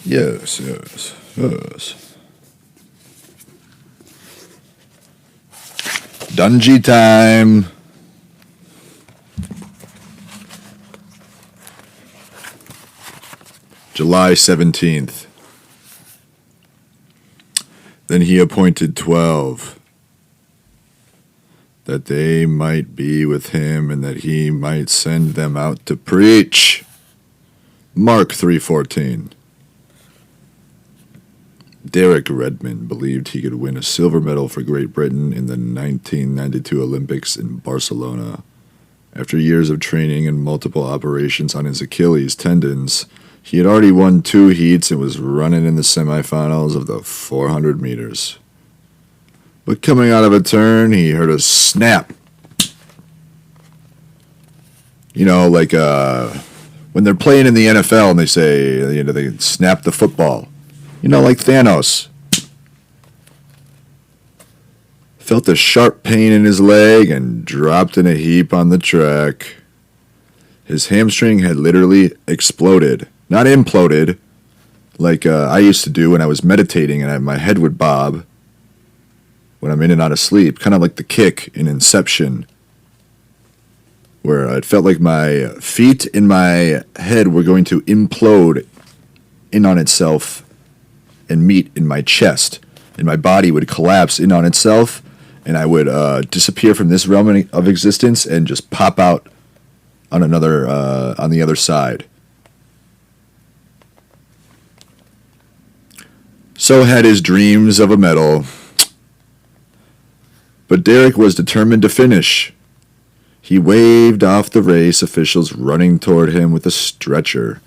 Yes, yes, yes. Dungy time. July 17th. Then he appointed 12, that they might be with him and that he might send them out to preach. Mark 3:14. Derek Redmond believed he could win a silver medal for Great Britain in the 1992 Olympics in Barcelona. After years of training and multiple operations on his Achilles tendons, he had already won 2 heats and was running in the semifinals of the 400 meters. But coming out of a turn, he heard a snap. You know, like when they're playing in the NFL and they say, they snap the football. You know, like Thanos. Felt a sharp pain in his leg and dropped in a heap on the track. His hamstring had literally exploded. Not imploded, like I used to do when I was meditating and my head would bob when I'm in and out of sleep. Kind of like the kick in Inception, where it felt like my feet and my head were going to implode in on itself and meet in my chest, and my body would collapse in on itself, and I would disappear from this realm of existence and just pop out on another on the other side. So had his dreams of a medal, but Derek was determined to finish. He waved off the race officials running toward him with a stretcher.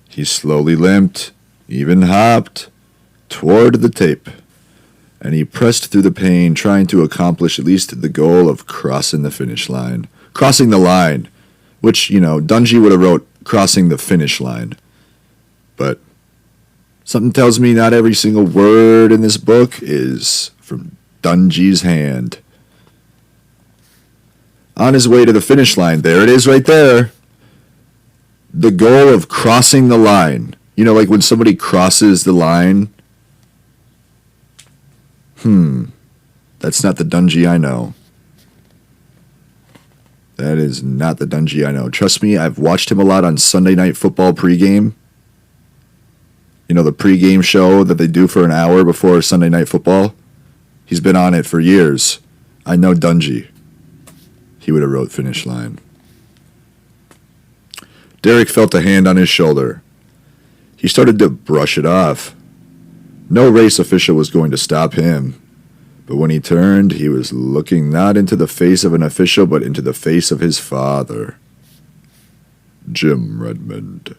He slowly limped, even hopped, toward the tape, and he pressed through the pain, trying to accomplish at least the goal of crossing the finish line. Crossing the line, which, Dungy would have wrote crossing the finish line. But something tells me not every single word in this book is from Dungy's hand. On his way to the finish line, there it is right there. The goal of crossing the line. Like when somebody crosses the line. That's not the Dungy I know. That is not the Dungy I know. Trust me, I've watched him a lot on Sunday Night Football pregame. The pregame show that they do for an hour before Sunday Night Football. He's been on it for years. I know Dungy. He would have wrote finish line. Derek felt a hand on his shoulder. He started to brush it off. No race official was going to stop him. But when he turned, he was looking not into the face of an official, but into the face of his father. Jim Redmond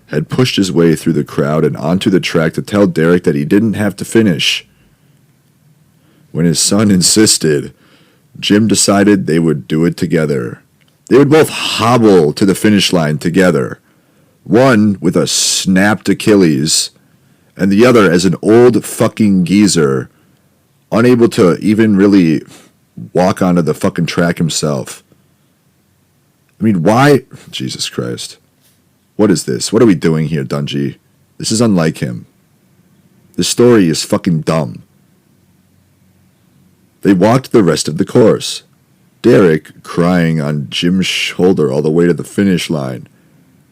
had pushed his way through the crowd and onto the track to tell Derek that he didn't have to finish. When his son insisted, Jim decided they would do it together. They would both hobble to the finish line together, one with a snapped Achilles, and the other as an old fucking geezer, unable to even really walk onto the fucking track himself. I mean, why? Jesus Christ. What is this? What are we doing here, Dungy? This is unlike him. This story is fucking dumb. They walked the rest of the course, Derek crying on Jim's shoulder all the way to the finish line.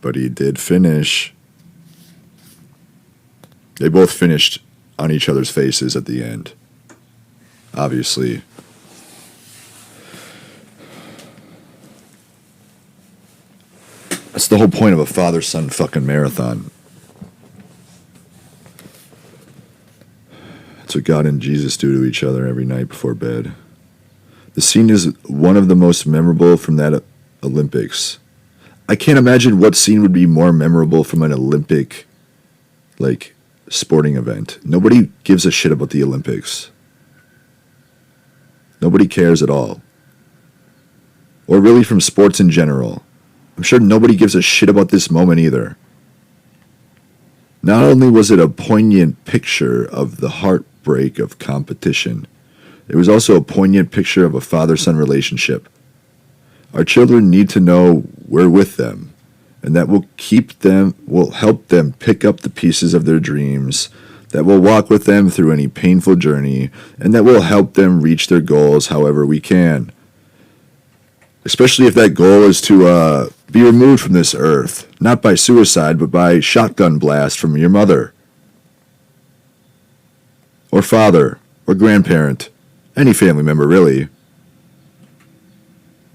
But he did finish. They both finished on each other's faces at the end. Obviously. That's the whole point of a father-son fucking marathon. That's what God and Jesus do to each other every night before bed. The scene is one of the most memorable from that Olympics. I can't imagine what scene would be more memorable from an Olympic, sporting event. Nobody gives a shit about the Olympics. Nobody cares at all. Or really from sports in general. I'm sure nobody gives a shit about this moment either. Not only was it a poignant picture of the heartbreak of competition, it was also a poignant picture of a father-son relationship. Our children need to know we're with them, and that will help them pick up the pieces of their dreams, that will walk with them through any painful journey, and that will help them reach their goals however we can. Especially if that goal is to be removed from this earth, not by suicide, but by shotgun blast from your mother, or father, or grandparent, any family member really.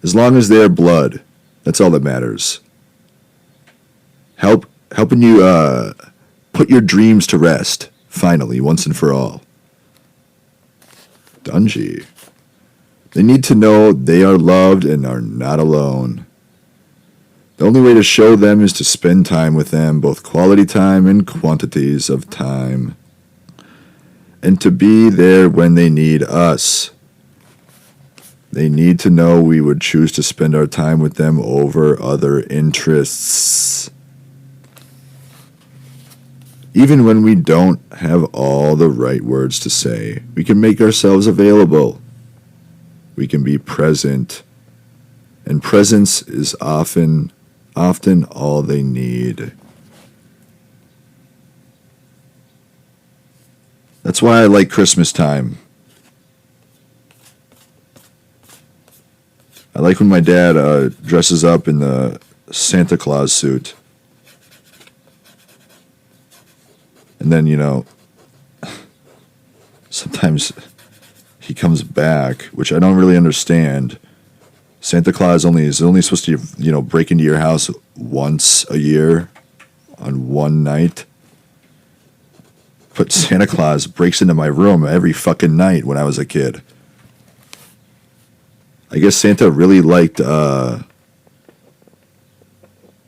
As long as they're blood, that's all that matters. Helping you put your dreams to rest, finally, once and for all. Dungy. They need to know they are loved and are not alone. The only way to show them is to spend time with them, both quality time and quantities of time. And to be there when they need us. They need to know we would choose to spend our time with them over other interests. Even when we don't have all the right words to say, we can make ourselves available. We can be present. And presence is often all they need. That's why I like Christmas time. I like when my dad dresses up in the Santa Claus suit. And then, sometimes he comes back, which I don't really understand. Santa Claus is only supposed to, break into your house once a year on one night. But Santa Claus breaks into my room every fucking night when I was a kid. I guess Santa really liked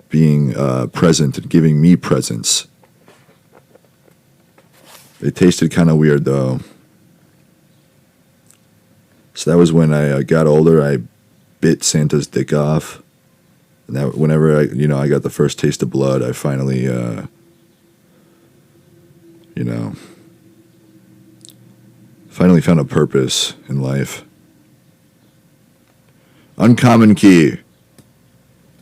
being present and giving me presents. It tasted kind of weird, though. So that was when I got older. I bit Santa's dick off. And that whenever I got the first taste of blood, I finally, finally found a purpose in life. Uncommon key.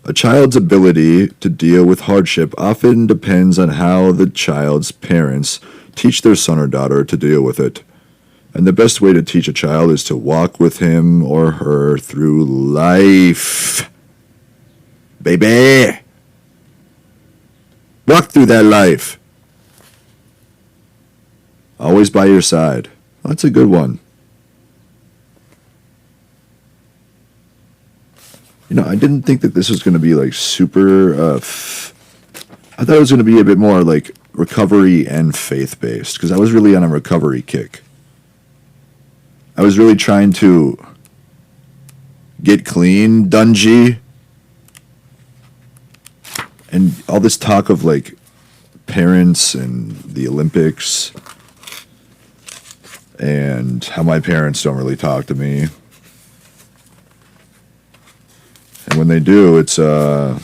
A child's ability to deal with hardship often depends on how the child's parents teach their son or daughter to deal with it. And the best way to teach a child is to walk with him or her through life. Baby! Walk through that life. Always by your side. Well, that's a good one. I didn't think that this was going to be like super, I thought it was going to be a bit more like recovery and faith-based, because I was really on a recovery kick. I was really trying to get clean, Dungy. And all this talk of like parents and the Olympics and how my parents don't really talk to me. And when they do, it's, have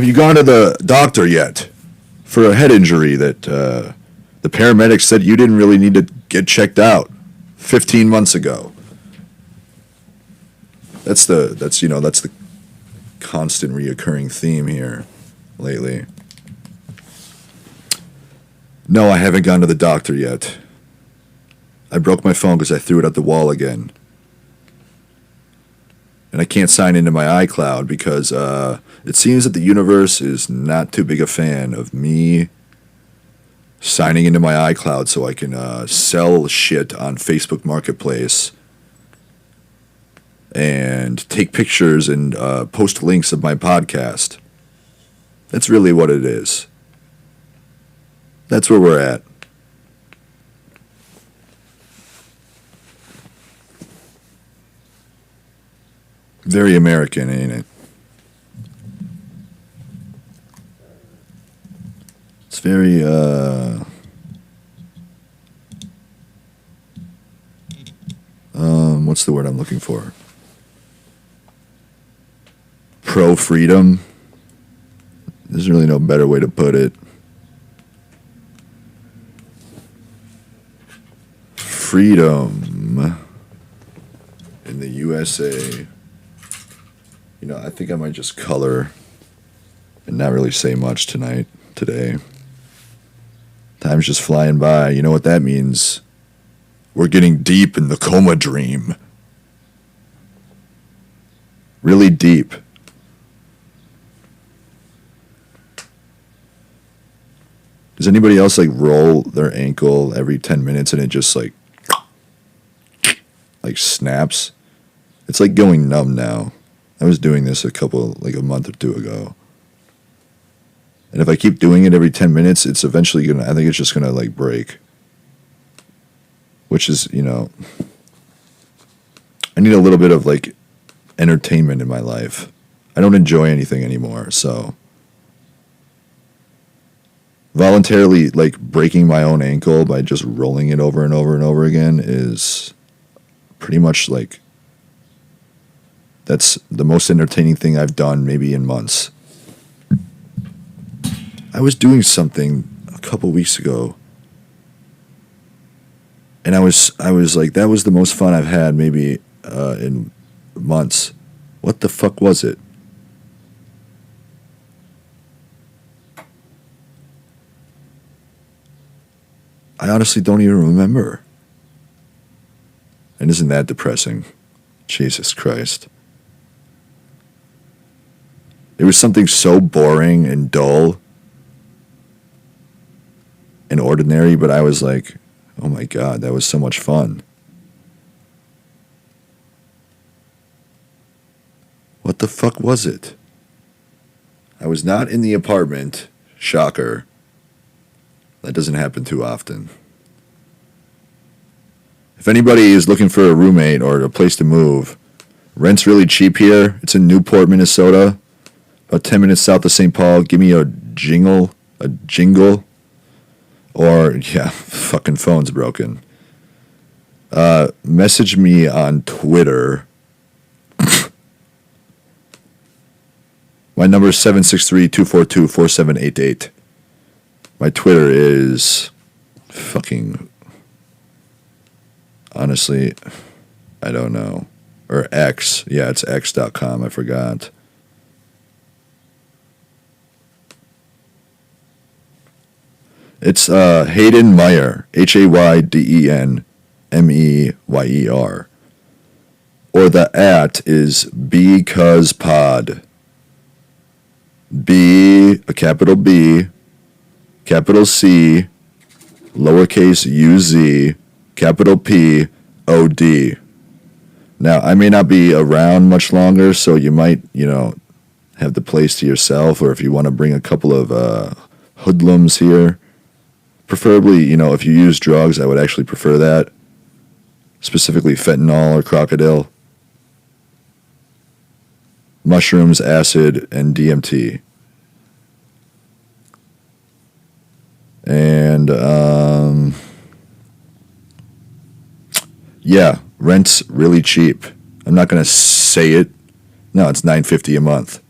you gone to the doctor yet for a head injury that the paramedics said you didn't really need to get checked out 15 months ago? That's the constant reoccurring theme here lately. No, I haven't gone to the doctor yet. I broke my phone because I threw it at the wall again. And I can't sign into my iCloud because it seems that the universe is not too big a fan of me signing into my iCloud so I can sell shit on Facebook Marketplace and take pictures and post links of my podcast. That's really what it is. That's where we're at. Very American, ain't it? It's very, what's the word I'm looking for? Pro-freedom. There's really no better way to put it. Freedom in the USA. I think I might just color and not really say much today. Time's just flying by. You know what that means? We're getting deep in the coma dream. Really deep. Does anybody else roll their ankle every 10 minutes and it just like snaps? It's like going numb now. I was doing this a month or two ago. And if I keep doing it every 10 minutes, it's eventually I think it's just gonna break. Which is, I need a little bit of entertainment in my life. I don't enjoy anything anymore, so voluntarily breaking my own ankle by just rolling it over and over and over again is pretty much that's the most entertaining thing I've done maybe in months. I was doing something a couple weeks ago, and I was like, that was the most fun I've had maybe in months. What the fuck was it? I honestly don't even remember. And isn't that depressing? Jesus Christ. It was something so boring and dull and ordinary, but I was like, oh my God, that was so much fun. What the fuck was it? I was not in the apartment. Shocker. That doesn't happen too often. If anybody is looking for a roommate or a place to move, rent's really cheap here. It's in Newport, Minnesota, about 10 minutes south of St. Paul. Give me a jingle, or, yeah, fucking phone's broken. Message me on Twitter. My number is 763-242-4788. My Twitter is fucking, honestly, I don't know. Or X. Yeah, it's x.com. I forgot. It's Hayden Meyer. HaydenMeyer. Or the @ is BecausePod. B, a capital B, capital C, lowercase uz, capital P, OD. Now, I may not be around much longer, so you might, have the place to yourself, or if you want to bring a couple of hoodlums here, preferably, if you use drugs, I would actually prefer that, specifically fentanyl or crocodile, mushrooms, acid, and DMT. And, yeah, rent's really cheap. I'm not going to say it. No, it's $9.50 a month.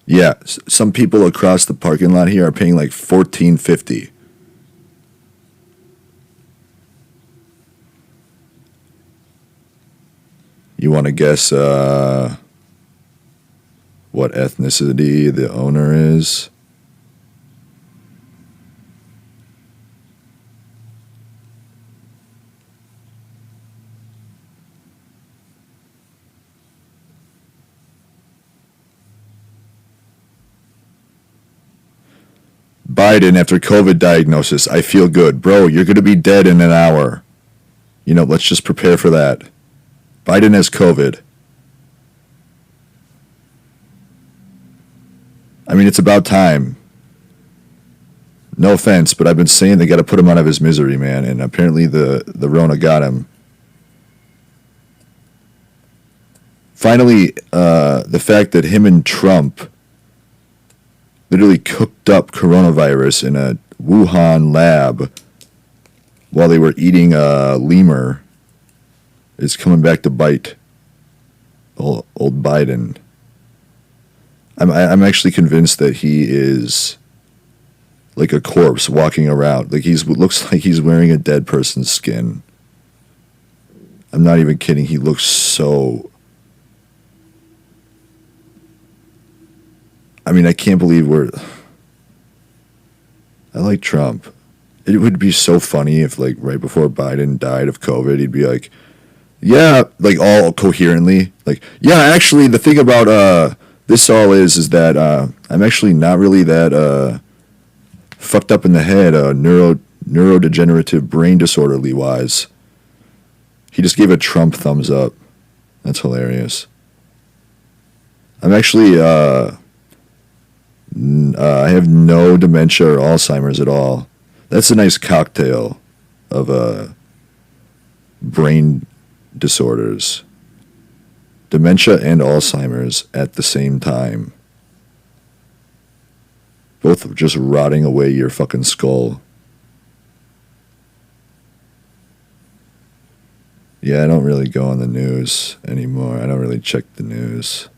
Yeah, some people across the parking lot here are paying $14.50. You want to guess what ethnicity the owner is? Biden after COVID diagnosis. I feel good. Bro, you're going to be dead in an hour. Let's just prepare for that. Biden has COVID. I mean, it's about time. No offense, but I've been saying they got to put him out of his misery, man. And apparently the Rona got him. Finally, the fact that him and Trump literally cooked up coronavirus in a Wuhan lab while they were eating a lemur is coming back to bite old Biden. I'm actually convinced that he is like a corpse walking around. Looks like he's wearing a dead person's skin. I'm not even kidding. He looks so... I mean, I can't believe we're... I like Trump. It would be so funny if, like, right before Biden died of COVID, he'd be like, yeah, like, all coherently. Like, yeah, actually, the thing about this all is that I'm actually not really that fucked up in the head, neurodegenerative brain disorderly wise. He just gave a Trump thumbs up. That's hilarious. I'm actually, I have no dementia or Alzheimer's at all. That's a nice cocktail of brain disorders. Dementia and Alzheimer's at the same time. Both just rotting away your fucking skull. Yeah, I don't really go on the news anymore. I don't really check the news.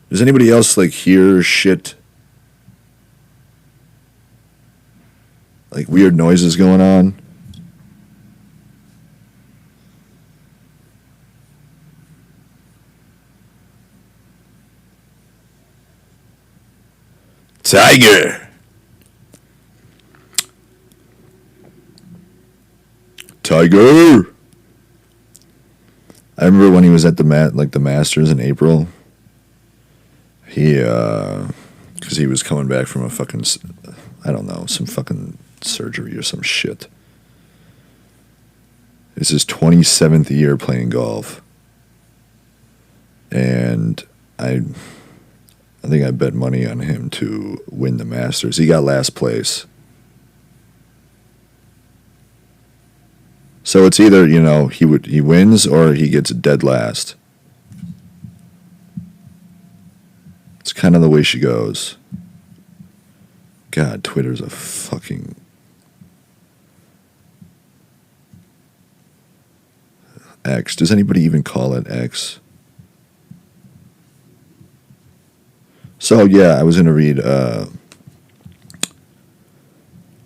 Does anybody else, like, hear shit? Like, weird noises going on? Tiger! Tiger! I remember when he was at the Masters in April. He, because he was coming back from a fucking, I don't know, some fucking surgery or some shit. It's his 27th year playing golf. And I think I bet money on him to win the Masters. He got last place. So it's either, you know, he wins or he gets dead last. It's kind of the way she goes. God, Twitter's a fucking... X. Does anybody even call it X? So, yeah, I was going to read...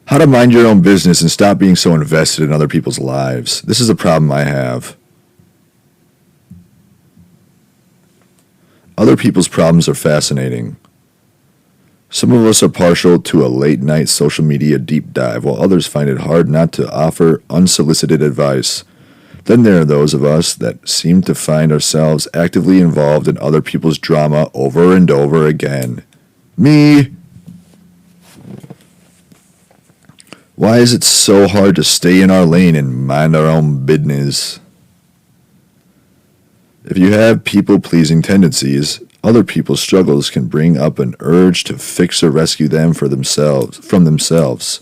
How to mind your own business and stop being so invested in other people's lives. This is a problem I have. Other people's problems are fascinating. Some of us are partial to a late-night social media deep dive, while others find it hard not to offer unsolicited advice. Then there are those of us that seem to find ourselves actively involved in other people's drama over and over again. Me. Why is it so hard to stay in our lane and mind our own business? If you have people-pleasing tendencies, other people's struggles can bring up an urge to fix or rescue them from themselves.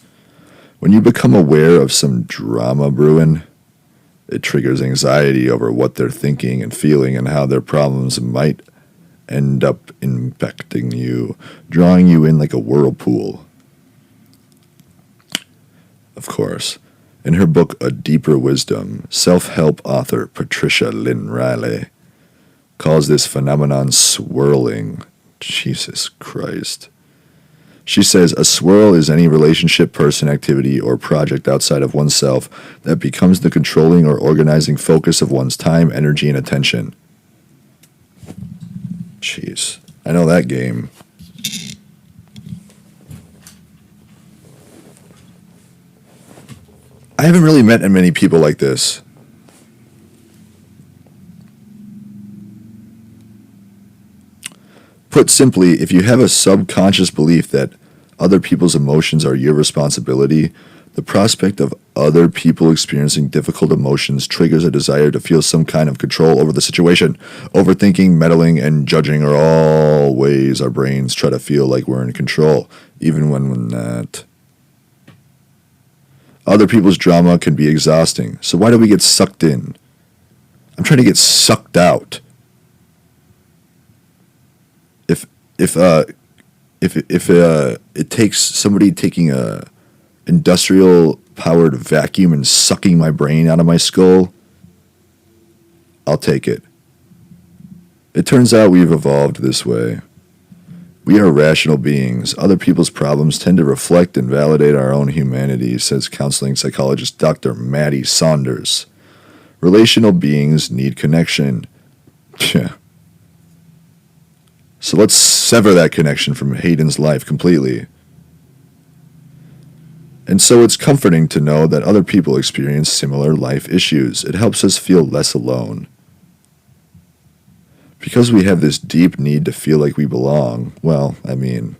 When you become aware of some drama brewing, it triggers anxiety over what they're thinking and feeling and how their problems might end up impacting you, drawing you in like a whirlpool. Of course, in her book A Deeper Wisdom, self-help author Patricia Lynn Riley calls this phenomenon swirling. Jesus Christ. She says a swirl is any relationship, person, activity, or project outside of oneself that becomes the controlling or organizing focus of one's time, energy, and attention. Jeez, I know that game. I haven't really met many people like this. Put simply, if you have a subconscious belief that other people's emotions are your responsibility, the prospect of other people experiencing difficult emotions triggers a desire to feel some kind of control over the situation. Overthinking, meddling, and judging are all ways our brains try to feel like we're in control, even when we're not. Other people's drama can be exhausting, so why do we get sucked in? I'm trying to get sucked out. If it takes somebody taking a industrial powered vacuum and sucking my brain out of my skull, I'll take it. It turns out we've evolved this way. We are rational beings. Other people's problems tend to reflect and validate our own humanity, says counseling psychologist Dr. Maddie Saunders. Relational beings need connection. So let's sever that connection from Hayden's life completely. And so it's comforting to know that other people experience similar life issues. It helps us feel less alone. Because we have this deep need to feel like we belong, well, I mean,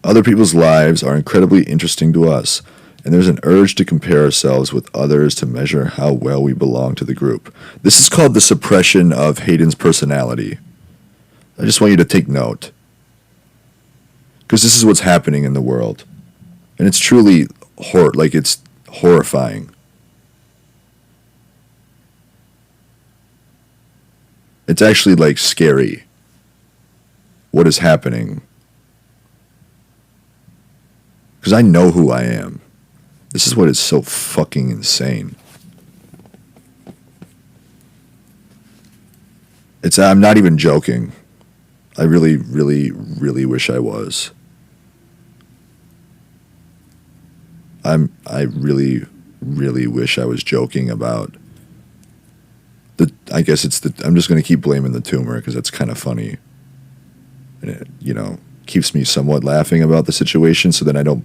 other people's lives are incredibly interesting to us, and there's an urge to compare ourselves with others to measure how well we belong to the group. This is called the suppression of Hayden's personality. I just want you to take note, because this is what's happening in the world, and it's truly it's horrifying. It's actually like scary what is happening, because I know who I am. This is what is so fucking insane. I'm not even joking. I really, really, really wish I was. I really, really wish I was joking about I guess I'm just going to keep blaming the tumor because that's kind of funny. And it, keeps me somewhat laughing about the situation so that I don't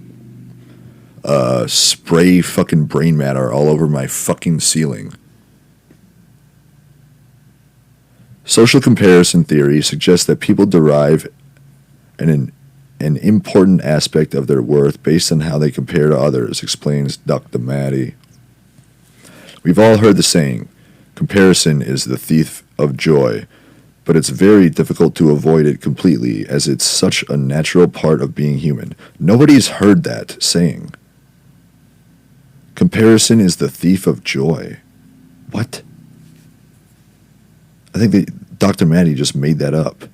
spray fucking brain matter all over my fucking ceiling. Social comparison theory suggests that people derive an important aspect of their worth based on how they compare to others, explains Dr. Maddie. We've all heard the saying, comparison is the thief of joy, but it's very difficult to avoid it completely as it's such a natural part of being human. Nobody's heard that saying. Comparison is the thief of joy. What? I think that Dr. Maddie just made that up.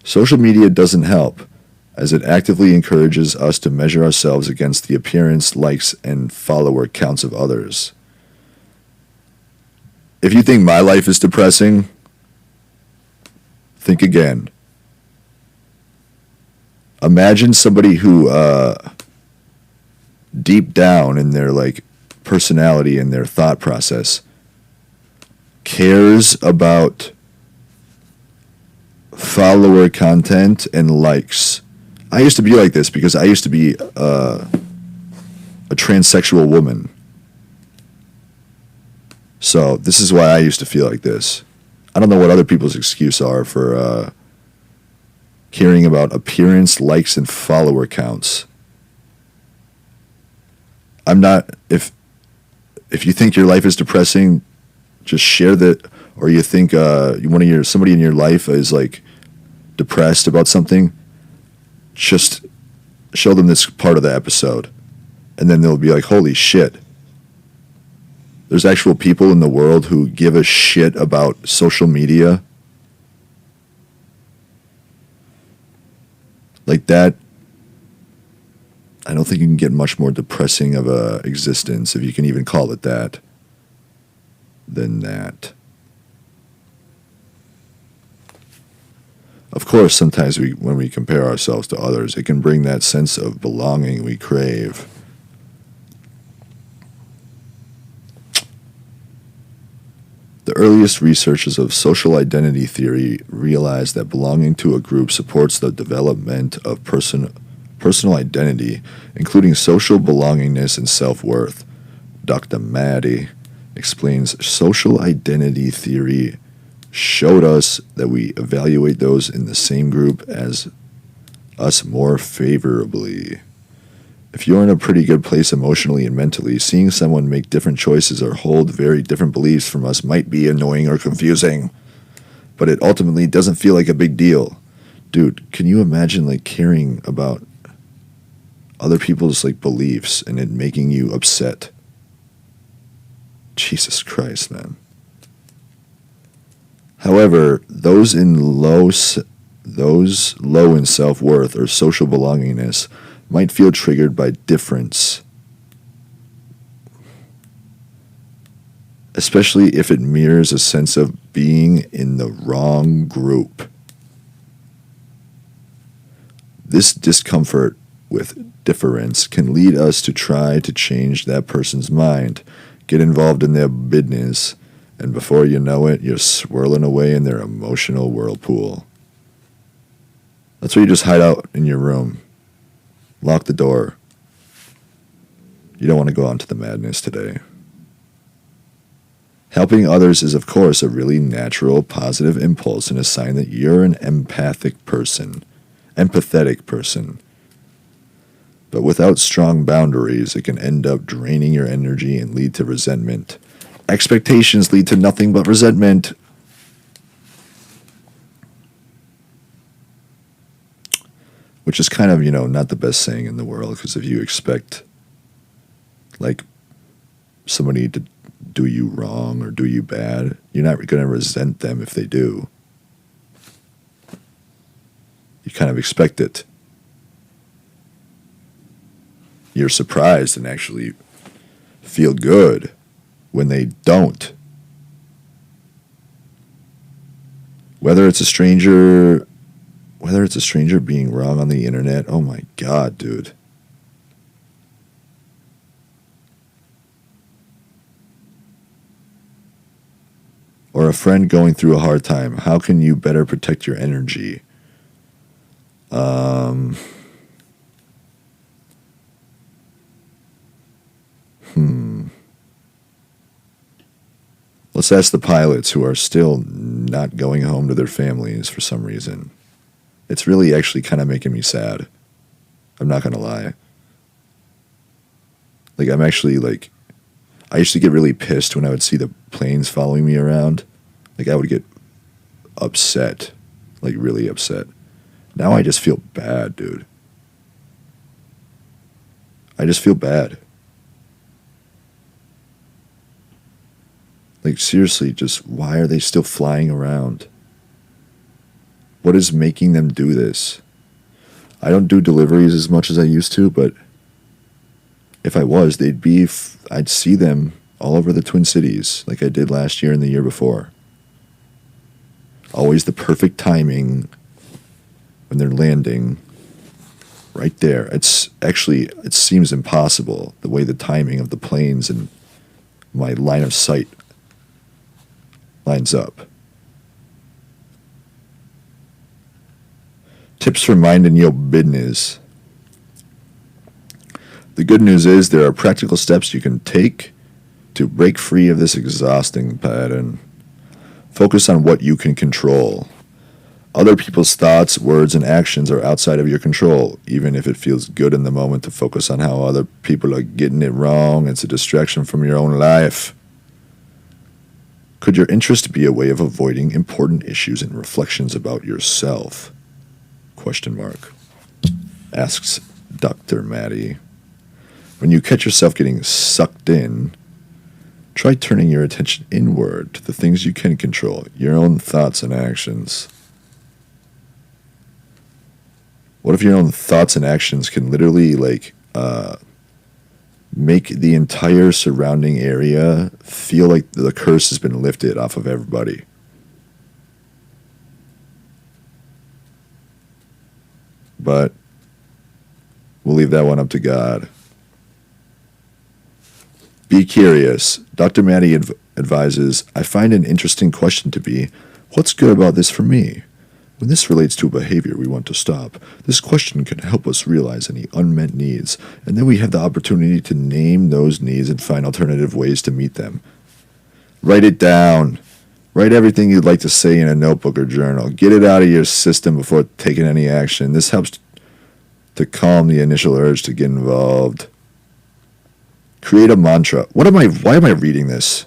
Social media doesn't help, as it actively encourages us to measure ourselves against the appearance, likes, and follower counts of others. If you think my life is depressing, think again. Imagine somebody who, deep down in their personality and their thought process, cares about follower content and likes. I used to be like this because I used to be a transsexual woman. So this is why I used to feel like this. I don't know what other people's excuse are for caring about appearance, likes, and follower counts. I'm not. If you think your life is depressing, just share that. Or you think somebody in your life is depressed about something, just show them this part of the episode, and then they'll be like, "Holy shit! There's actual people in the world who give a shit about social media." Like that. I don't think you can get much more depressing of a existence, if you can even call it that, than that. Of course, sometimes when we compare ourselves to others, it can bring that sense of belonging we crave. The earliest researchers of social identity theory realized that belonging to a group supports the development of personal identity, including social belongingness and self-worth. Dr. Maddie explains social identity theory showed us that we evaluate those in the same group as us more favorably. If you're in a pretty good place emotionally and mentally, seeing someone make different choices or hold very different beliefs from us might be annoying or confusing, but it ultimately doesn't feel like a big deal. Dude, can you imagine caring about other people's beliefs and it making you upset? Jesus Christ, man. However, those low in self-worth or social belongingness might feel triggered by difference. especially if it mirrors a sense of being in the wrong group. This discomfort with difference can lead us to try to change that person's mind, get involved in their business, and before you know it, you're swirling away in their emotional whirlpool. That's where you just hide out in your room. Lock the door. You don't want to go out into the madness today. Helping others is, of course, a really natural, positive impulse and a sign that you're an empathetic person. But without strong boundaries, it can end up draining your energy and lead to resentment. Expectations lead to nothing but resentment. Which is kind of, not the best saying in the world, because if you expect, somebody to do you wrong or do you bad, you're not going to resent them if they do. You kind of expect it. You're surprised and actually feel good when they don't. Whether it's a stranger being wrong on the internet, oh my God, dude. Or a friend going through a hard time, how can you better protect your energy? Let's ask the pilots who are still not going home to their families for some reason. It's really actually kind of making me sad. I'm not going to lie. I'm actually I used to get really pissed when I would see the planes following me around. I would get upset. Really upset. Now I just feel bad, dude. I just feel bad. Seriously, just why are they still flying around? What is making them do this? I don't do deliveries as much as I used to, but if I was, I'd see them all over the Twin Cities like I did last year and the year before. Always the perfect timing when they're landing right there. It seems impossible the way the timing of the planes and my line of sight lines up. Tips for minding your business. The good news is there are practical steps you can take to break free of this exhausting pattern. Focus on what you can control. Other people's thoughts, words, and actions are outside of your control. Even if it feels good in the moment to focus on how other people are getting it wrong, it's a distraction from your own life. Could your interest be a way of avoiding important issues and reflections about yourself? ? Asks Dr. Maddie. When you catch yourself getting sucked in, try turning your attention inward to the things you can control, your own thoughts and actions. What if your own thoughts and actions can literally make the entire surrounding area feel like the curse has been lifted off of everybody? But we'll leave that one up to God. Be curious. Dr. Maddie advises, I find an interesting question to be, what's good about this for me? When this relates to a behavior we want to stop, this question can help us realize any unmet needs, and then we have the opportunity to name those needs and find alternative ways to meet them. Write it down. Write everything you'd like to say in a notebook or journal. Get it out of your system before taking any action. This helps to calm the initial urge to get involved. Create a mantra. Why am I reading this?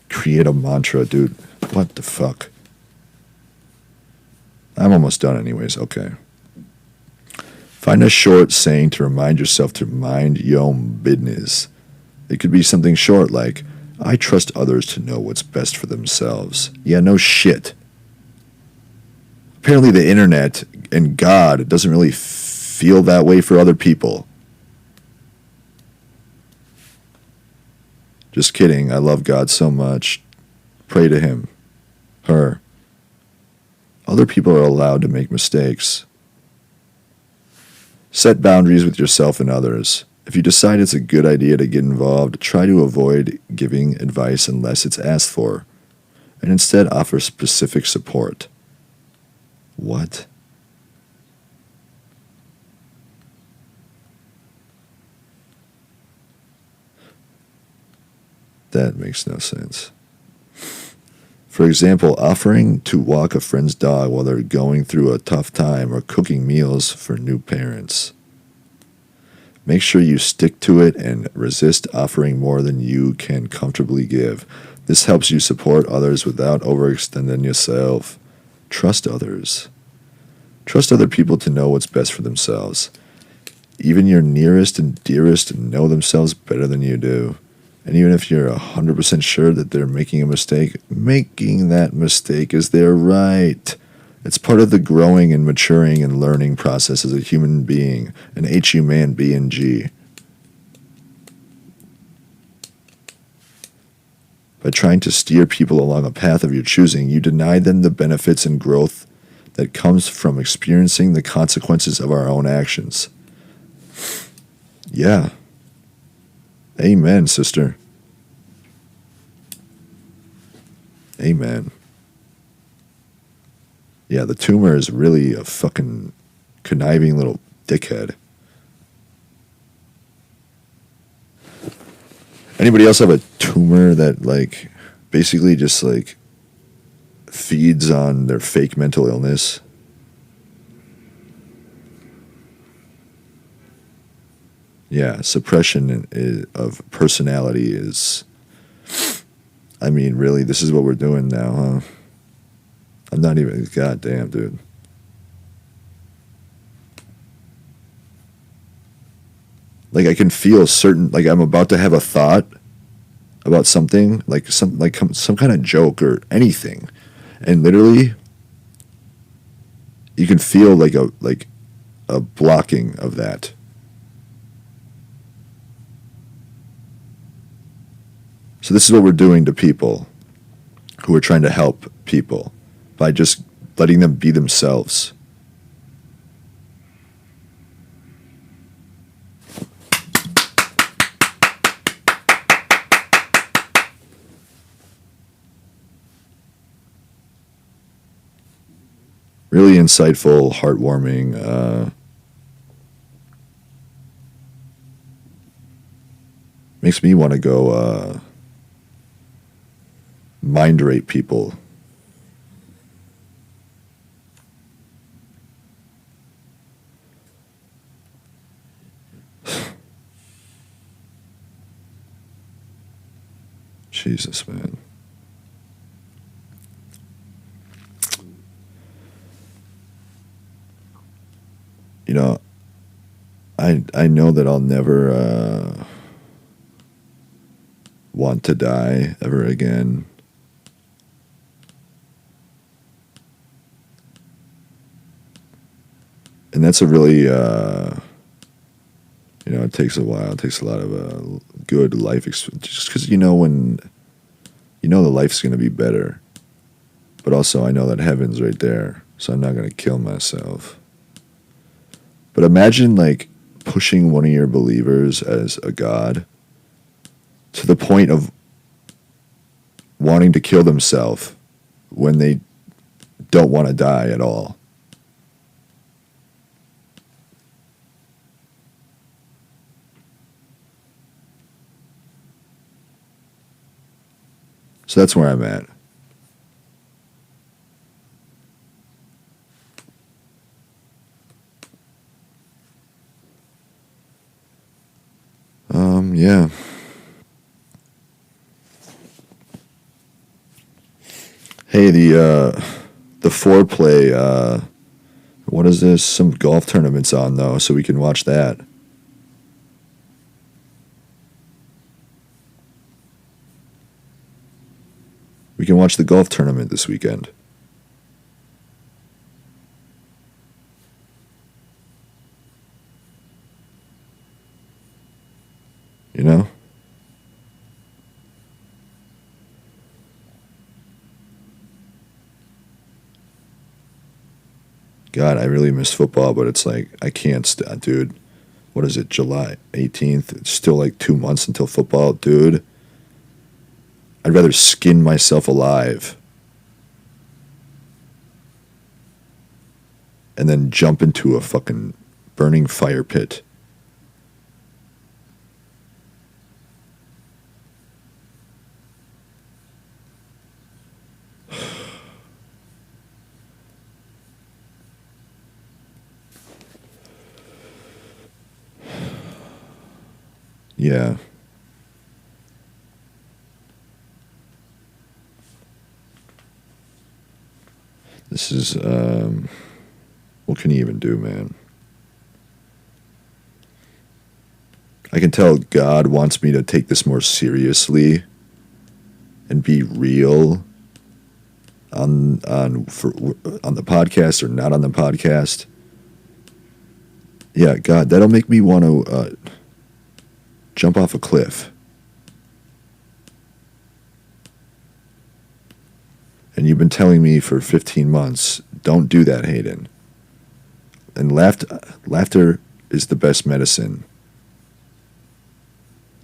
Create a mantra, dude. What the fuck? I'm almost done anyways. Okay. Find a short saying to remind yourself to mind your own business. It could be something short like, I trust others to know what's best for themselves. Yeah, no shit. Apparently the internet and God doesn't really feel that way for other people. Just kidding. I love God so much. Pray to him. Her. Other people are allowed to make mistakes. Set boundaries with yourself and others. If you decide it's a good idea to get involved, try to avoid giving advice unless it's asked for, and instead offer specific support. What? That makes no sense. For example, offering to walk a friend's dog while they're going through a tough time or cooking meals for new parents. Make sure you stick to it and resist offering more than you can comfortably give. This helps you support others without overextending yourself. Trust others. Trust other people to know what's best for themselves. Even your nearest and dearest know themselves better than you do. And even if you're 100% sure that they're making a mistake, making that mistake is their right. It's part of the growing and maturing and learning process as a human being, an human being. By trying to steer people along a path of your choosing, you deny them the benefits and growth that comes from experiencing the consequences of our own actions. Yeah. Amen, sister. Amen. Yeah, the tumor is really a fucking conniving little dickhead. Anybody else have a tumor that, like, basically just, like, feeds on their fake mental illness? Yeah, suppression of personality is... I mean, really, this is what we're doing now, huh? I'm not even... Goddamn, dude. Like, I can feel certain... Like, I'm about to have a thought about something, like some kind of joke or anything. And literally, you can feel like a blocking of that. So this is what we're doing to people who are trying to help people by just letting them be themselves. Really insightful, heartwarming, makes me want to go mind rape people. Jesus, man. You know, I know that I'll never want to die ever again. And that's a really, it takes a while. It takes a lot of good life experience. Just because when the life's going to be better. But also I know that heaven's right there. So I'm not going to kill myself. But imagine, like, pushing one of your believers as a god to the point of wanting to kill themselves when they don't want to die at all. So that's where I'm at. Yeah. Hey, the foreplay, what is this? Some golf tournaments on, though, so we can watch that. We can watch the golf tournament this weekend. You know? God, I really miss football, but it's like, I can't, dude. What is it, July 18th? It's still like 2 months until football, dude. I'd rather skin myself alive and then jump into a fucking burning fire pit. Yeah. This is, what can you even do, man? I can tell God wants me to take this more seriously and be real on the podcast or not on the podcast. Yeah, God, that'll make me want to jump off a cliff. And you've been telling me for 15 months, don't do that, Hayden. And laughter is the best medicine.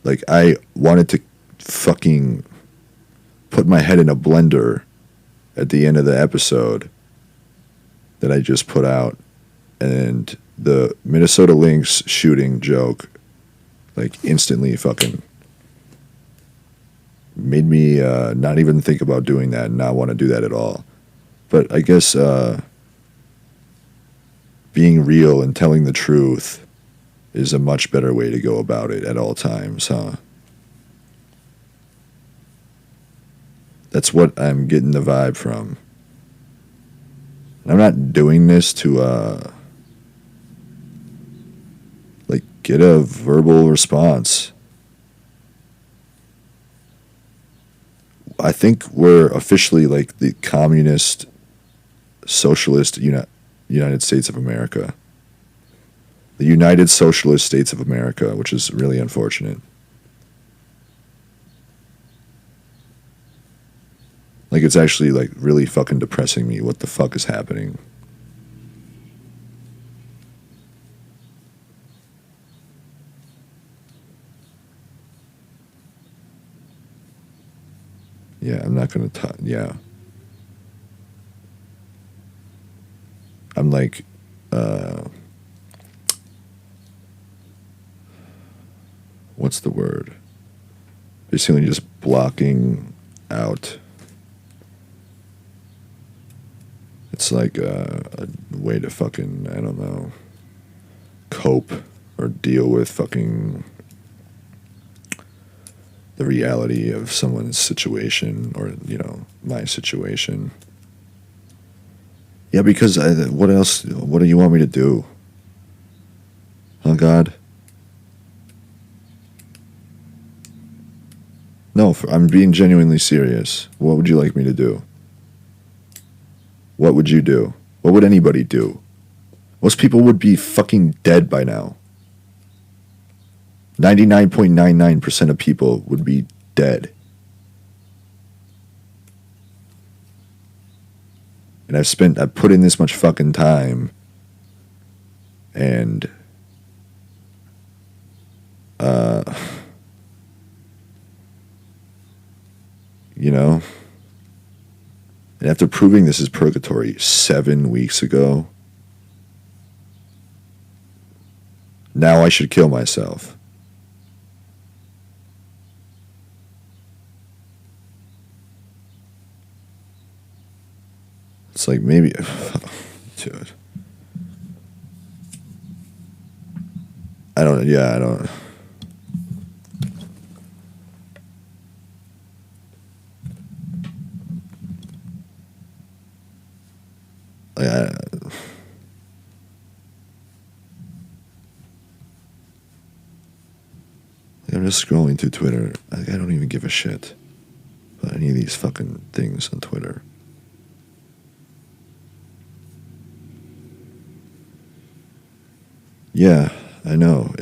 Like, I wanted to fucking put my head in a blender at the end of the episode that I just put out. And the Minnesota Lynx shooting joke, like, instantly fucking made me not even think about doing that and not want to do that at all. But I guess being real and telling the truth is a much better way to go about it at all times, huh? That's what I'm getting the vibe from. And I'm not doing this to like get a verbal response. I think we're officially like the communist, socialist United States of America. The United Socialist States of America, which is really unfortunate. Like, it's actually like really fucking depressing me. What the fuck is happening? Yeah, I'm not gonna talk. Yeah. I'm like, what's the word? Basically just blocking out. It's like a way to fucking, I don't know, cope or deal with fucking the reality of someone's situation or, my situation. Yeah, because what else, what do you want me to do? Huh, God? No, I'm being genuinely serious. What would you like me to do? What would you do? What would anybody do? Most people would be fucking dead by now. 99.99% of people would be dead. And I've put in this much fucking time and and after proving this is purgatory 7 weeks ago, now I should kill myself. It's like maybe, dude. I don't. I'm just scrolling through Twitter. I don't even give a shit about any of these fucking things on Twitter. Yeah, I know.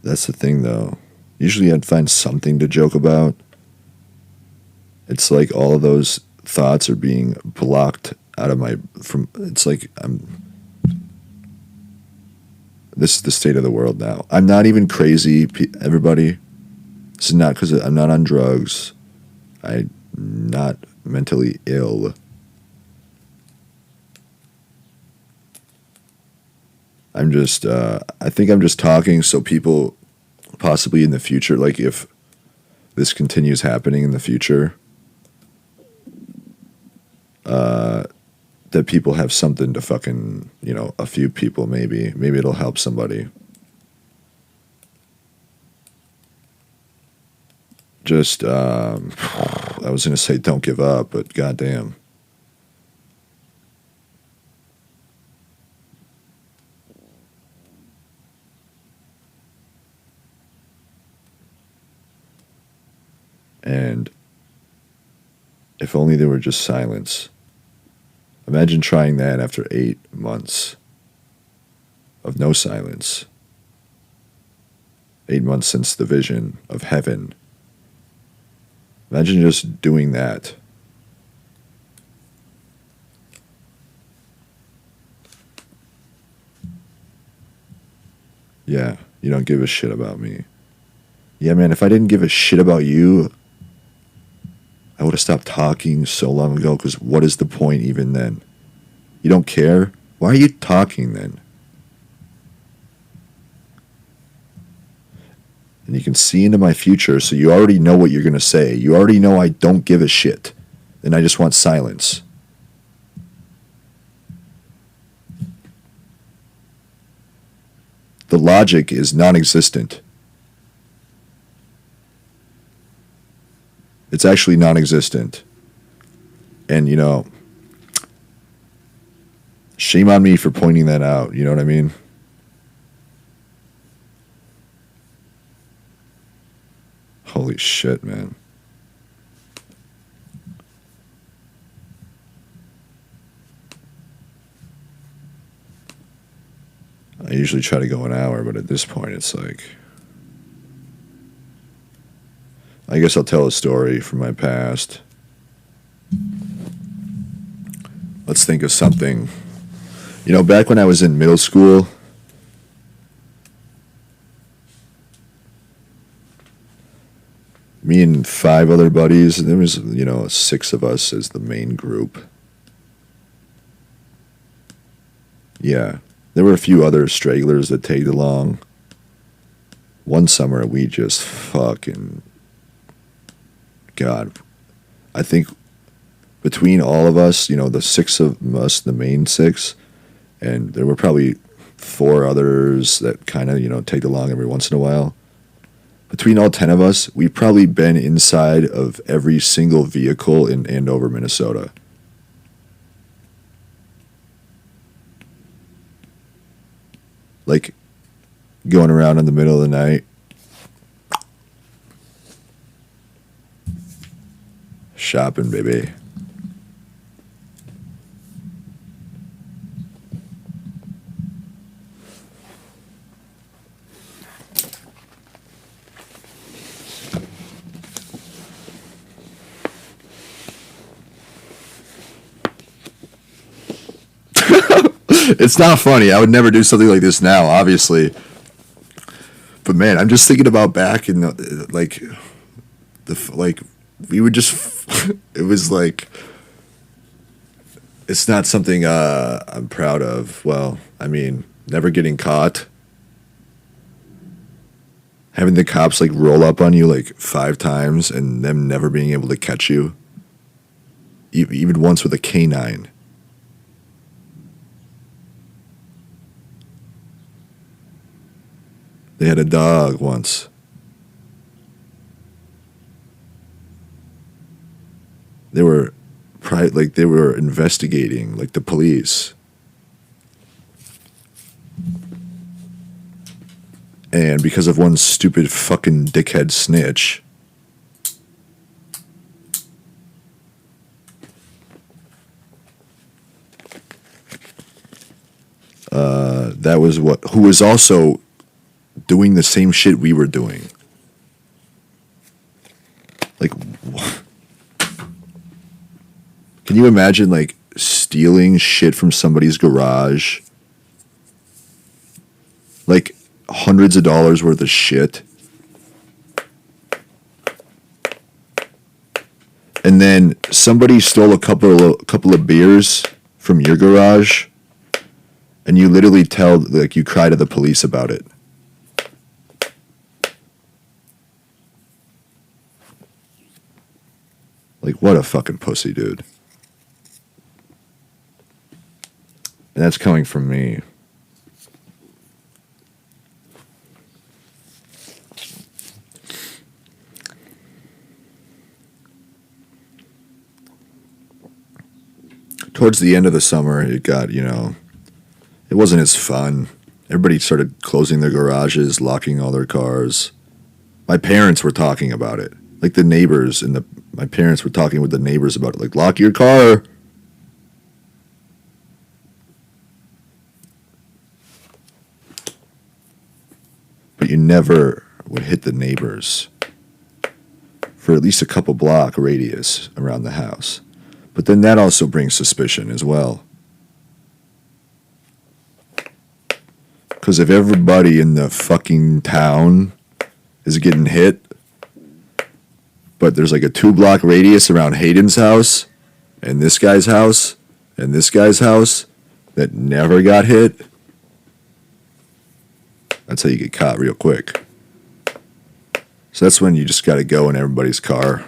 That's the thing, though. Usually I'd find something to joke about. It's like all of those thoughts are being blocked out of my from. It's like this is the state of the world now. I'm not even crazy, everybody. This is not because I'm not on drugs. I'm not mentally ill. I'm just, I think I'm just talking so people possibly in the future, like if this continues happening in the future, that people have something to fucking, a few people maybe it'll help somebody. Just, I was going to say don't give up, but goddamn. And if only there were just silence. Imagine trying that after 8 months of no silence. 8 months since the vision of heaven. Imagine just doing that. Yeah, you don't give a shit about me. Yeah, man, if I didn't give a shit about you, I would have stopped talking so long ago, because what is the point even then? You don't care? Why are you talking then? And you can see into my future, so you already know what you're going to say. You already know I don't give a shit, and I just want silence. The logic is non-existent. It's actually non-existent. And, shame on me for pointing that out. You know what I mean? Holy shit, man. I usually try to go an hour, but at this point it's like... I guess I'll tell a story from my past. Let's think of something. Back when I was in middle school, me and 5 other buddies, there was, 6 of us as the main group. Yeah, there were a few other stragglers that tagged along. One summer we just fucking... God, I think between all of us, the 6 of us, the main 6, and there were probably 4 others that kind of, tagged along every once in a while. Between all 10 of us, we've probably been inside of every single vehicle in Andover, Minnesota. Like, going around in the middle of the night. Shopping, baby. It's not funny. I would never do something like this now, obviously. But man, I'm just thinking about back in we would just, it was like, it's not something I'm proud of. Well, I mean, never getting caught. Having the cops roll up on you 5 times and them never being able to catch you. Even once with a canine. They had a dog once. They were they were investigating, the police. And because of one stupid fucking dickhead snitch, that was who was also doing the same shit we were doing. Can you imagine, like, stealing shit from somebody's garage? Like, hundreds of dollars worth of shit. And then somebody stole a couple of beers from your garage, and you literally you cry to the police about it. Like, what a fucking pussy, dude. And that's coming from me. Towards the end of the summer, it got, it wasn't as fun. Everybody started closing their garages, locking all their cars. My parents were talking about it. Like, the neighbors my parents were talking with the neighbors about it. Like, lock your car. But you never would hit the neighbors for at least a couple block radius around the house. But then that also brings suspicion as well. Because if everybody in the fucking town is getting hit, but there's like a 2-block radius around Hayden's house, and this guy's house, and this guy's house that never got hit, that's how you get caught real quick. So that's when you just got to go in everybody's car.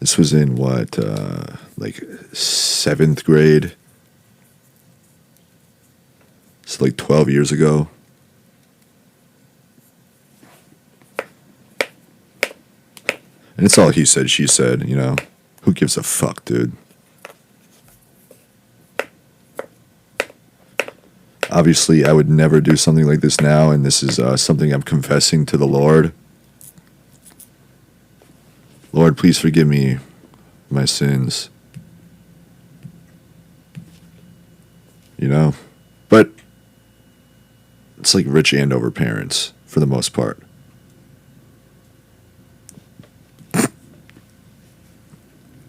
This was in what, like 7th grade? It's like 12 years ago. And it's all he said, she said, Who gives a fuck, dude? Obviously, I would never do something like this now, and this is something I'm confessing to the Lord. Lord, please forgive me my sins. But it's like rich Andover parents, for the most part.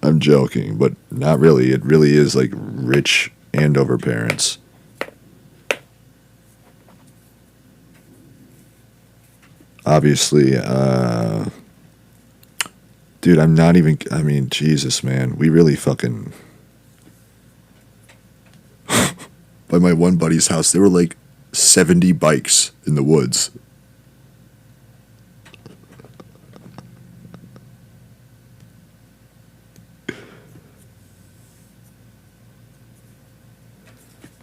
I'm joking, but not really. It really is like rich Andover parents. Obviously, dude, I'm not even, Jesus, man. We really fucking, by my one buddy's house, there were like 70 bikes in the woods.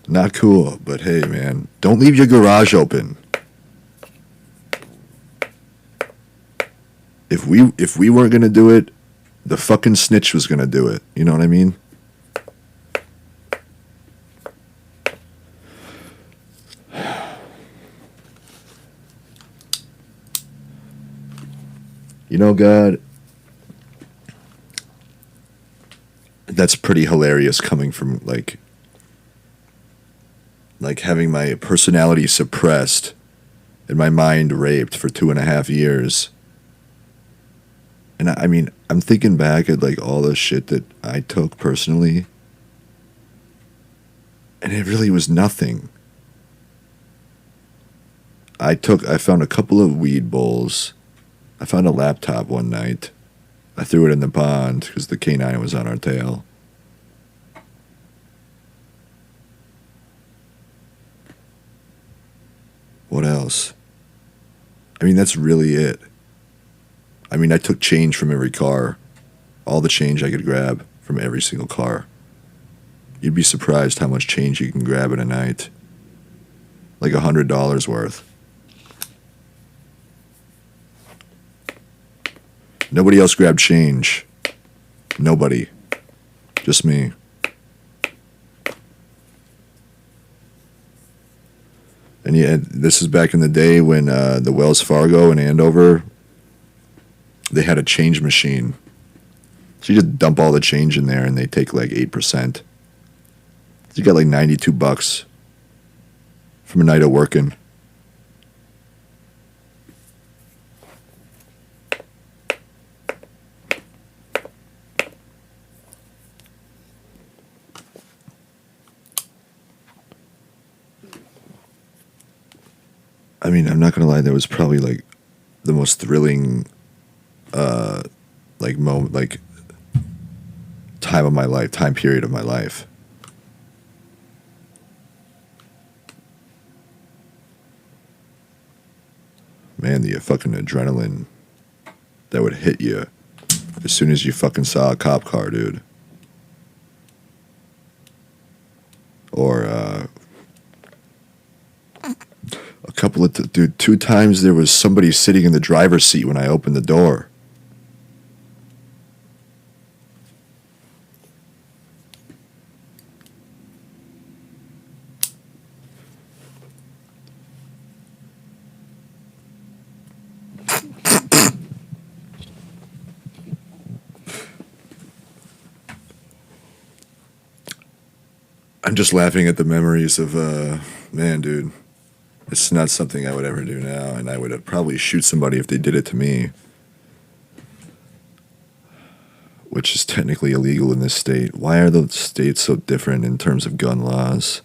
Not cool, but hey, man, don't leave your garage open. If we weren't gonna do it, the fucking snitch was gonna do it. You know what I mean? God, that's pretty hilarious coming from like having my personality suppressed and my mind raped for 2.5 years. And I'm thinking back at like all the shit that I took personally, and it really was nothing. I found a couple of weed bowls. I found a laptop one night. I threw it in the pond because the canine was on our tail. What else? That's really it. I took change from every car. All the change I could grab from every single car. You'd be surprised how much change you can grab in a night. Like $100 worth. Nobody else grabbed change. Nobody. Just me. And yeah, this is back in the day when the Wells Fargo in Andover, they had a change machine. So you just dump all the change in there and they take like 8%. So you got like $92 from a night of working. I mean, I'm not gonna lie, that was probably like the most thrilling like moment, like time period of my life. Man, the fucking adrenaline that would hit you as soon as you fucking saw a cop car, dude. Or a couple of dude, 2 times there was somebody sitting in the driver's seat when I opened the door. I'm just laughing at the memories of, man, dude. It's not something I would ever do now, and I would probably shoot somebody if they did it to me. Which is technically illegal in this state. Why are the states so different in terms of gun laws?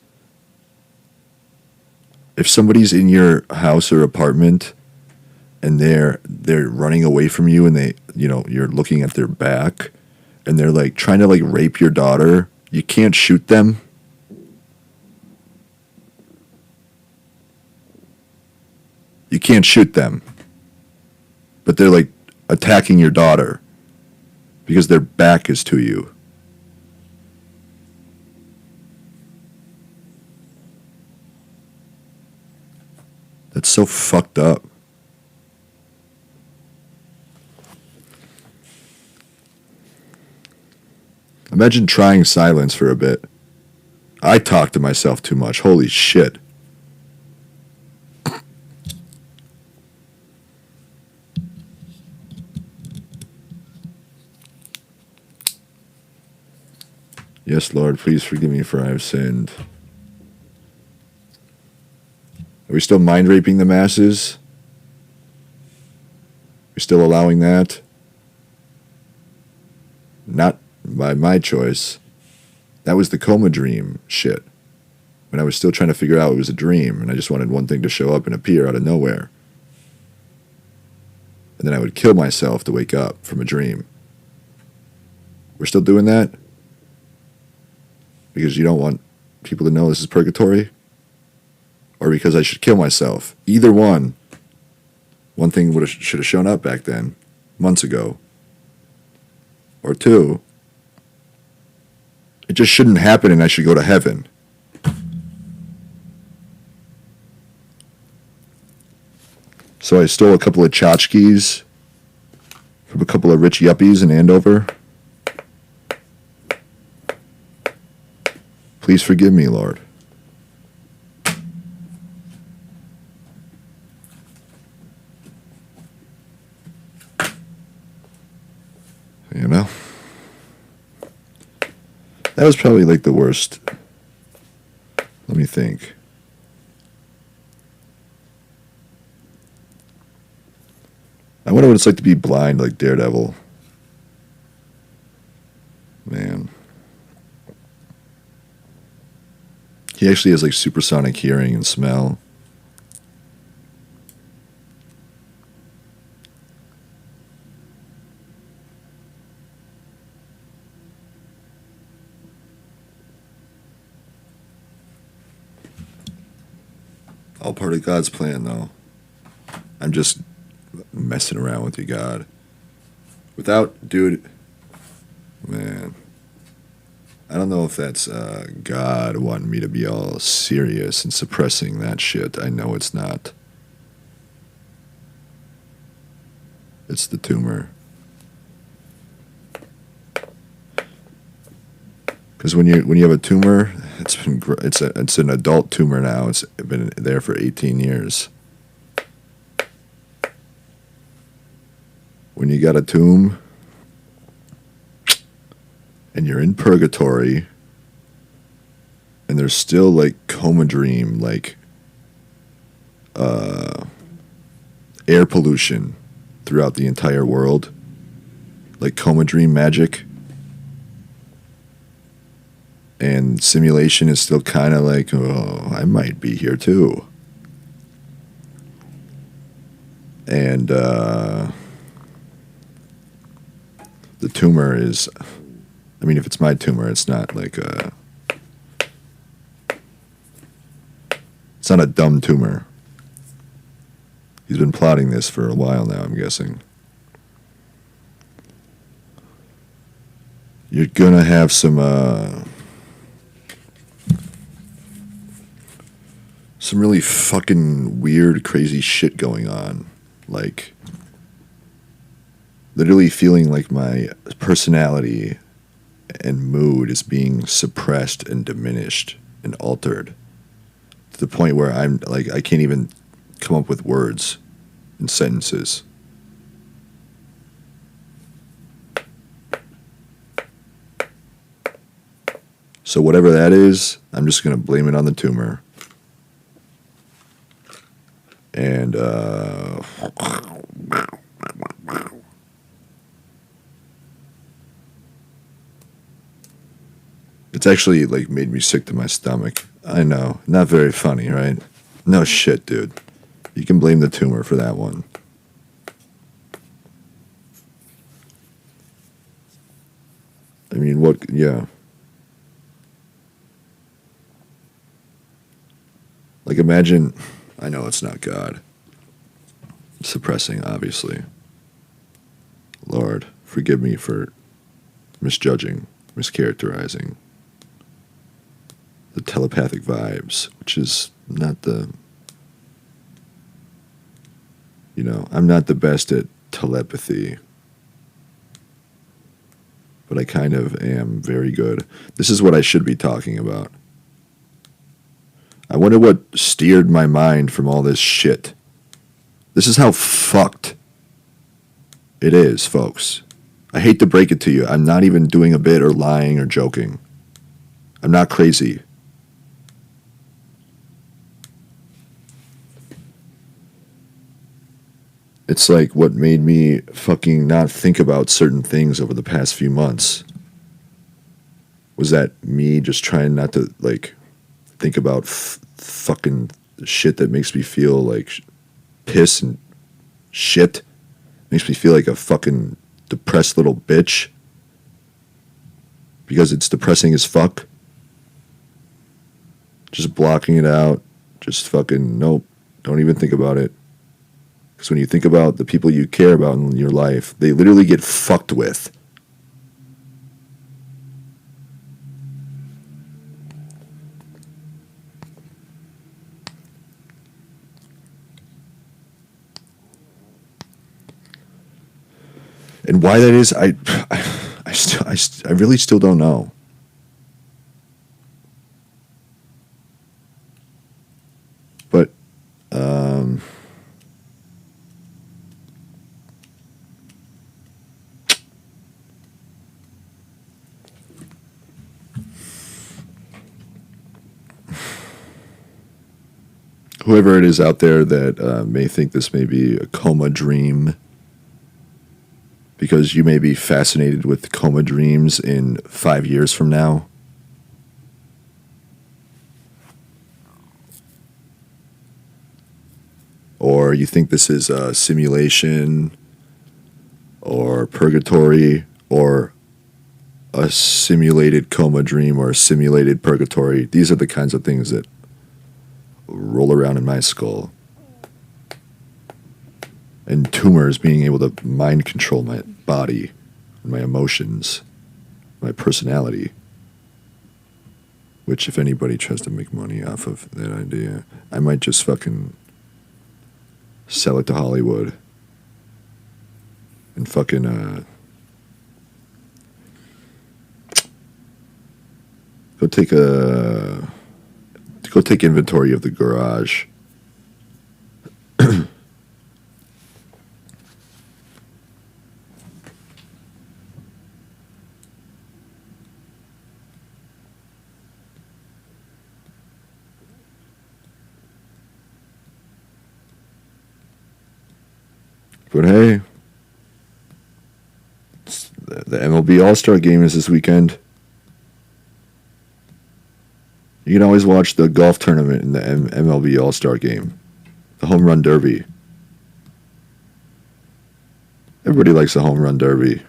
If somebody's in your house or apartment and they're running away from you and you're looking at their back and they're like trying to like rape your daughter, you can't shoot them. You can't shoot them. But they're like attacking your daughter because their back is to you. That's so fucked up. Imagine trying silence for a bit. I talk to myself too much. Holy shit. Yes, Lord, please forgive me for I have sinned. Are we still mind raping the masses? Are we still allowing that? Not by my choice. That was the coma dream shit. When I was still trying to figure out it was a dream, and I just wanted one thing to show up and appear out of nowhere. And then I would kill myself to wake up from a dream. We're still doing that? Because you don't want people to know this is purgatory? Or because I should kill myself? Either one. One thing should have shown up back then, months ago. Or two, it just shouldn't happen and I should go to heaven. So I stole a couple of tchotchkes from a couple of rich yuppies in Andover. Please forgive me, Lord. You know? That was probably like the worst. Let me think. I wonder what it's like to be blind like Daredevil. Man. He actually has like supersonic hearing and smell. All part of God's plan, though. I'm just messing around with you, God. Without, dude, man. I don't know if that's God wanting me to be all serious and suppressing that shit. I know it's not. It's the tumor. Because when you have a tumor, it's an adult tumor now. It's been there for 18 years. When you got a tomb and you're in purgatory and there's still like coma dream, like air pollution throughout the entire world, like coma dream magic, and simulation is still kind of like, oh, I might be here too. And the tumor is, I mean, if it's my tumor, it's not like it's not a dumb tumor. He's been plotting this for a while now, I'm guessing. You're gonna have some really fucking weird, crazy shit going on. Like, literally feeling like my personality and mood is being suppressed and diminished and altered to the point where I'm like, I can't even come up with words and sentences. So whatever that is, I'm just going to blame it on the tumor. And it's actually like made me sick to my stomach. I know, not very funny, right? No shit, dude. You can blame the tumor for that one. I mean, what? Yeah. Like, imagine, I know it's not God. Suppressing, obviously. Lord, forgive me for misjudging, mischaracterizing the telepathic vibes, which is not the, you know, I'm not the best at telepathy, but I kind of am very good. This is what I should be talking about. I wonder what steered my mind from all this shit. This is how fucked it is, folks. I hate to break it to you. I'm not even doing a bit or lying or joking. I'm not crazy. It's like what made me fucking not think about certain things over the past few months was that me just trying not to, like, think about fucking shit that makes me feel like piss and shit. Makes me feel like a fucking depressed little bitch. Because it's depressing as fuck. Just blocking it out. Just fucking, nope. Don't even think about it. Because when you think about the people you care about in your life, they literally get fucked with. And why that is, I really still don't know. But, whoever it is out there that may think this may be a coma dream, because you may be fascinated with coma dreams in 5 years from now. Or you think this is a simulation or purgatory or a simulated coma dream or a simulated purgatory. These are the kinds of things that roll around in my skull. And tumors being able to mind control my body, my emotions, my personality. Which, if anybody tries to make money off of that idea, I might just fucking sell it to Hollywood and fucking go take inventory of the garage. But hey, the MLB All-Star Game is this weekend. You can always watch the golf tournament in the MLB All-Star Game, the Home Run Derby. Everybody likes the home run derby.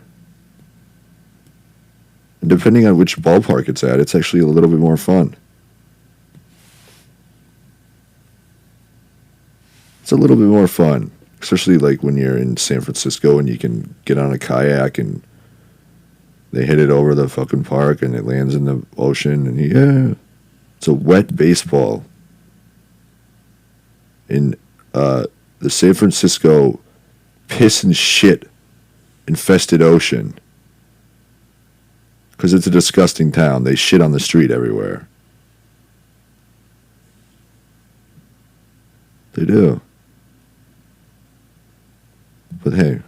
And depending on which ballpark it's at, it's actually a little bit more fun. It's a little bit more fun, especially like when you're in San Francisco and you can get on a kayak and they hit it over the fucking park and it lands in the ocean and yeah, it's a wet baseball in the San Francisco piss and shit infested ocean. Because it's a disgusting town. They shit on the street everywhere. They do. But hey.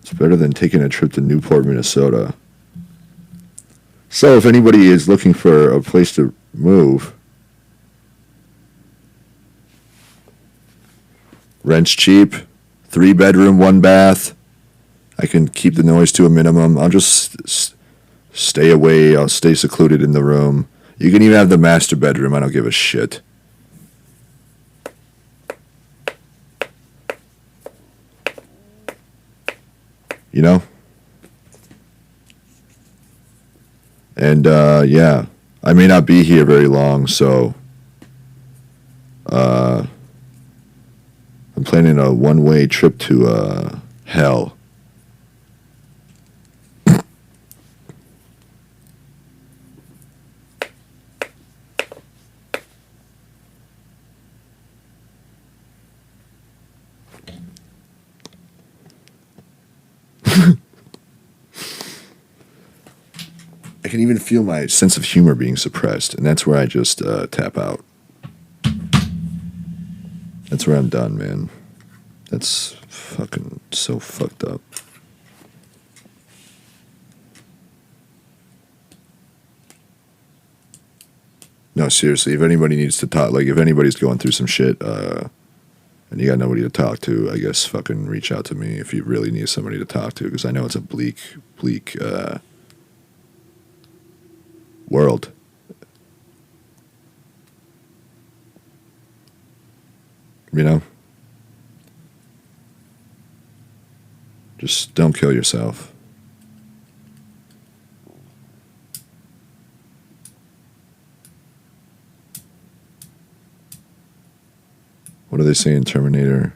It's better than taking a trip to Newport, Minnesota. So if anybody is looking for a place to move, rent's cheap. 3-bedroom, 1 bath. I can keep the noise to a minimum. I'll just stay away. I'll stay secluded in the room. You can even have the master bedroom. I don't give a shit. You know? And, yeah. I may not be here very long, so... I'm planning a one-way trip to hell. I can even feel my sense of humor being suppressed, and that's where I just tap out. That's where I'm done, man. That's fucking so fucked up. No, seriously, if anybody needs to talk, like if anybody's going through some shit, and you got nobody to talk to, I guess fucking reach out to me if you really need somebody to talk to, because I know it's a bleak world. You know? Just don't kill yourself. What do they say in Terminator?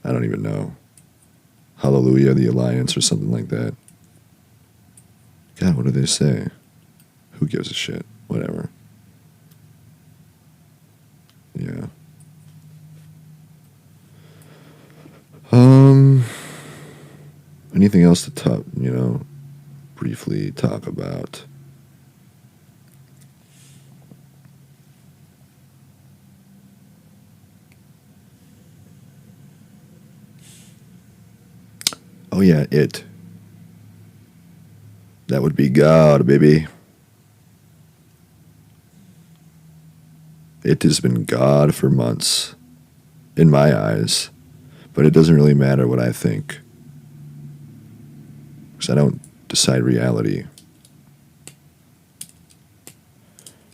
I don't even know. Hallelujah, the Alliance, or something like that. God, what do they say? Who gives a shit? Whatever. Yeah. Anything else to talk, briefly talk about? Oh yeah, it. That would be God, baby. It has been God for months, in my eyes, but it doesn't really matter what I think, because I don't decide reality.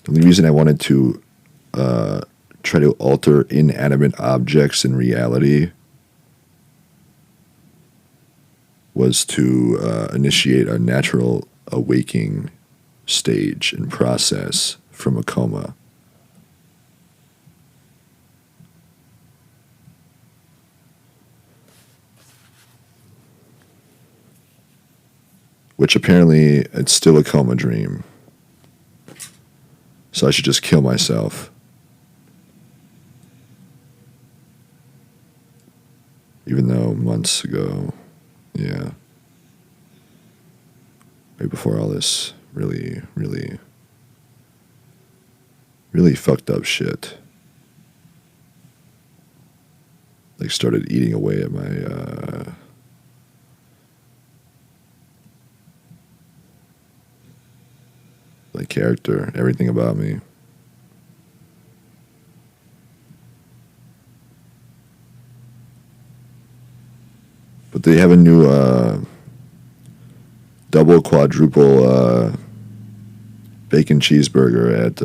The only reason I wanted to try to alter inanimate objects in reality was to initiate a natural awaking stage and process from a coma. Which apparently it's still a coma dream. So I should just kill myself. Even though months ago, yeah, right before all this really fucked up shit, like started eating away at my character, everything about me. But they have a new double, quadruple bacon cheeseburger at,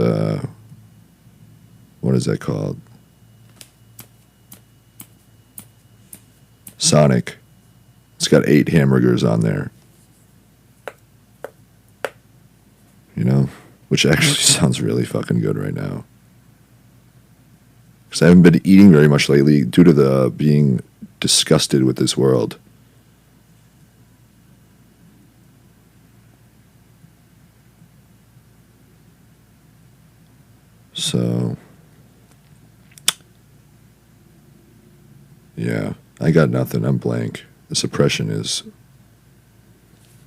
what is that called? Sonic. It's got 8 hamburgers on there. You know? Which actually sounds really fucking good right now. Because I haven't been eating very much lately due to the being disgusted with this world. So, yeah, I got nothing. I'm blank. The suppression is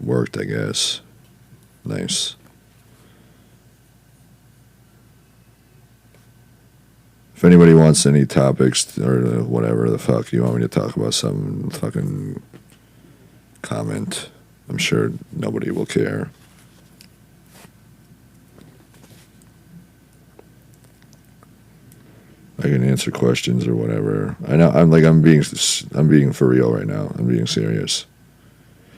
worked, I guess. Nice. If anybody wants any topics or whatever the fuck you want me to talk about, some fucking comment. I'm sure nobody will care. I can answer questions or whatever. I know I'm being for real right now. I'm being serious.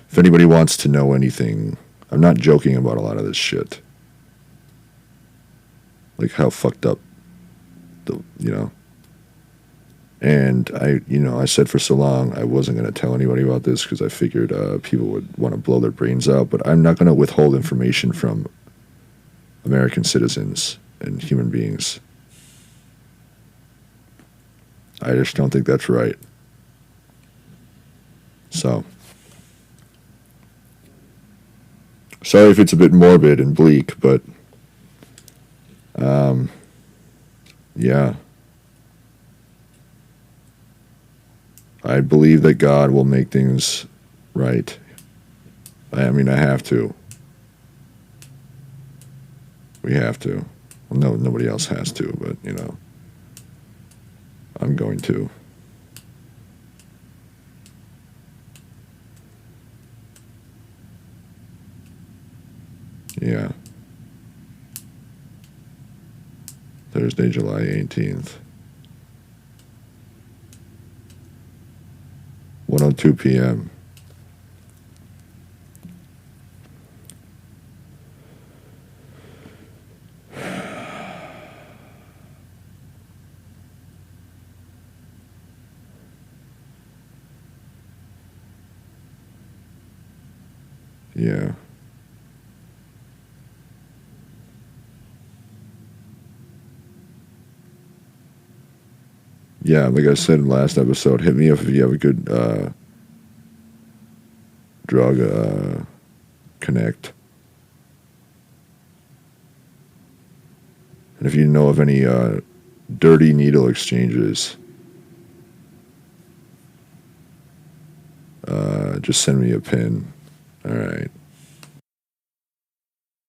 If anybody wants to know anything, I'm not joking about a lot of this shit. Like how fucked up you know. And I said for so long I wasn't going to tell anybody about this because I figured people would want to blow their brains out, but I'm not going to withhold information from American citizens and human beings. I just don't think that's right. So, sorry if it's a bit morbid and bleak, but yeah. I believe that God will make things right. I mean, I have to. We have to. Well, no, nobody else has to, but, I'm going to. Yeah. Thursday, July 18th. 1:02 p.m. Yeah. Yeah, like I said in the last episode, hit me up if you have a good drug connect. And if you know of any dirty needle exchanges, just send me a pin. All right.